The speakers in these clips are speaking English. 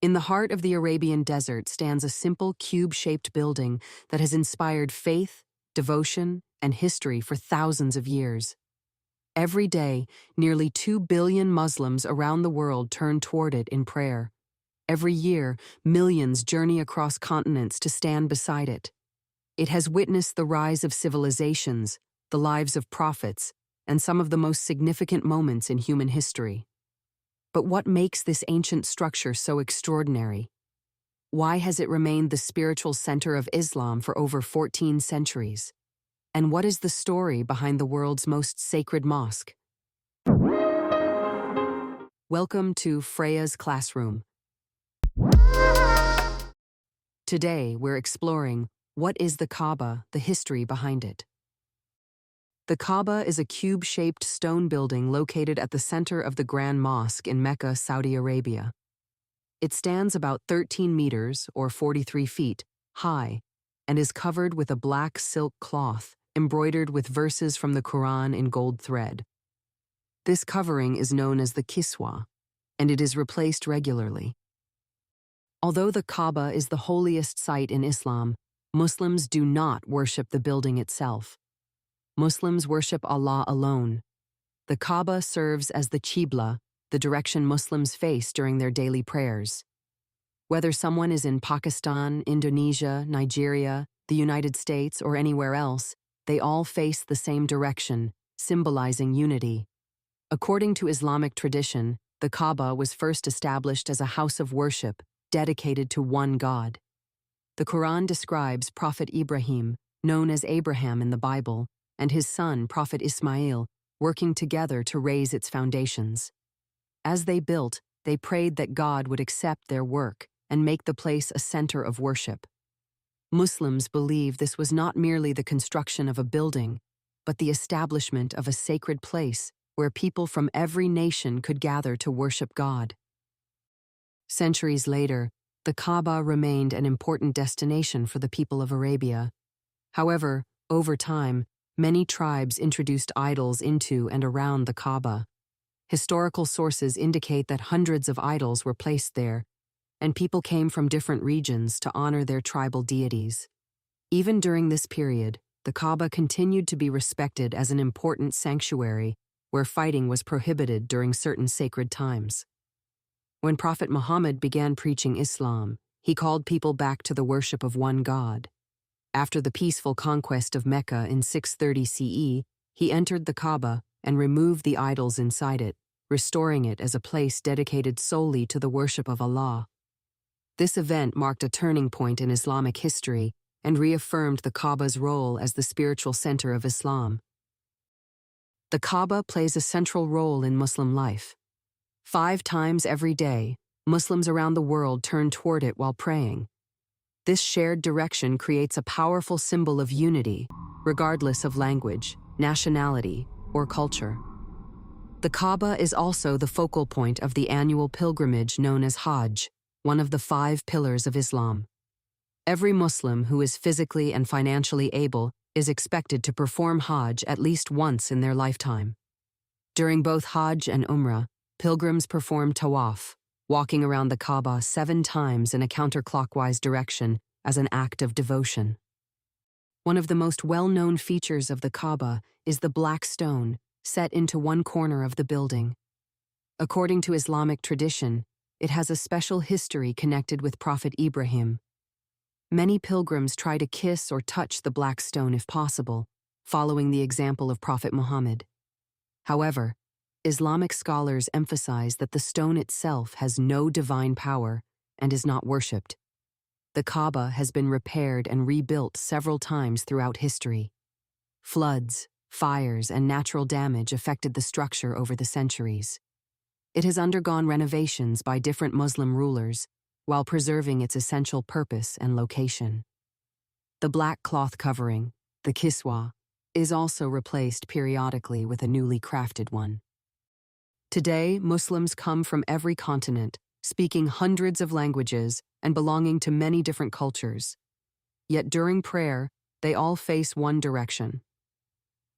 In the heart of the Arabian desert stands a simple cube-shaped building that has inspired faith, devotion, and history for thousands of years. Every day, nearly 2 billion Muslims around the world turn toward it in prayer. Every year, millions journey across continents to stand beside it. It has witnessed the rise of civilizations, the lives of prophets, and some of the most significant moments in human history. But what makes this ancient structure so extraordinary? Why has it remained the spiritual center of Islam for over 14 centuries? And what is the story behind the world's most sacred mosque? Welcome to Freya's Classroom. Today, we're exploring what is the Kaaba, the history behind it. The Kaaba is a cube-shaped stone building located at the center of the Grand Mosque in Mecca, Saudi Arabia. It stands about 13 meters, or 43 feet, high, and is covered with a black silk cloth embroidered with verses from the Quran in gold thread. This covering is known as the kiswa, and it is replaced regularly. Although the Kaaba is the holiest site in Islam, Muslims do not worship the building itself. Muslims worship Allah alone. The Kaaba serves as the Qibla, the direction Muslims face during their daily prayers. Whether someone is in Pakistan, Indonesia, Nigeria, the United States, or anywhere else, they all face the same direction, symbolizing unity. According to Islamic tradition, the Kaaba was first established as a house of worship dedicated to one God. The Quran describes Prophet Ibrahim, known as Abraham in the Bible, and his son, Prophet Ismail, working together to raise its foundations. As they built, they prayed that God would accept their work and make the place a center of worship. Muslims believe this was not merely the construction of a building, but the establishment of a sacred place where people from every nation could gather to worship God. Centuries later, the Kaaba remained an important destination for the people of Arabia. However, over time, many tribes introduced idols into and around the Kaaba. Historical sources indicate that hundreds of idols were placed there, and people came from different regions to honor their tribal deities. Even during this period, the Kaaba continued to be respected as an important sanctuary where fighting was prohibited during certain sacred times. When Prophet Muhammad began preaching Islam, he called people back to the worship of one God. After the peaceful conquest of Mecca in 630 CE, he entered the Kaaba and removed the idols inside it, restoring it as a place dedicated solely to the worship of Allah. This event marked a turning point in Islamic history and reaffirmed the Kaaba's role as the spiritual center of Islam. The Kaaba plays a central role in Muslim life. 5 times every day, Muslims around the world turn toward it while praying. This shared direction creates a powerful symbol of unity, regardless of language, nationality, or culture. The Kaaba is also the focal point of the annual pilgrimage known as Hajj, one of the 5 pillars of Islam. Every Muslim who is physically and financially able is expected to perform Hajj at least once in their lifetime. During both Hajj and Umrah, pilgrims perform tawaf, walking around the Kaaba 7 times in a counterclockwise direction as an act of devotion. One of the most well-known features of the Kaaba is the black stone set into one corner of the building. According to Islamic tradition, it has a special history connected with Prophet Ibrahim. Many pilgrims try to kiss or touch the black stone if possible, following the example of Prophet Muhammad. However, Islamic scholars emphasize that the stone itself has no divine power and is not worshipped. The Kaaba has been repaired and rebuilt several times throughout history. Floods, fires, and natural damage affected the structure over the centuries. It has undergone renovations by different Muslim rulers while preserving its essential purpose and location. The black cloth covering, the kiswa, is also replaced periodically with a newly crafted one. Today, Muslims come from every continent, speaking hundreds of languages and belonging to many different cultures. Yet during prayer, they all face one direction.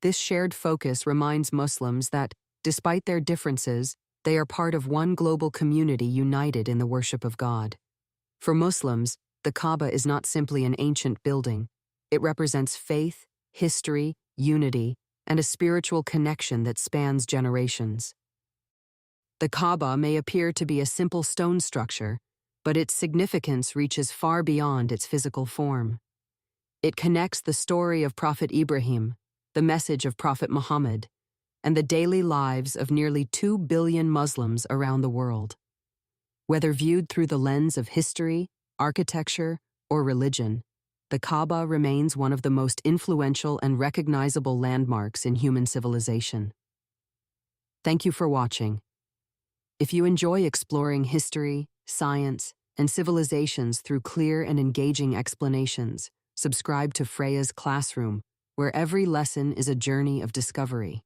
This shared focus reminds Muslims that, despite their differences, They are part of one global community united in the worship of God. For Muslims, the Kaaba is not simply an ancient building. It represents faith, history, unity, and a spiritual connection that spans generations. The Kaaba may appear to be a simple stone structure, but its significance reaches far beyond its physical form. It connects the story of Prophet Ibrahim, the message of Prophet Muhammad, and the daily lives of nearly 2 billion Muslims around the world. Whether viewed through the lens of history, architecture, or religion, the Kaaba remains one of the most influential and recognizable landmarks in human civilization. Thank you for watching. If you enjoy exploring history, science, and civilizations through clear and engaging explanations, subscribe to Freya's Classroom, where every lesson is a journey of discovery.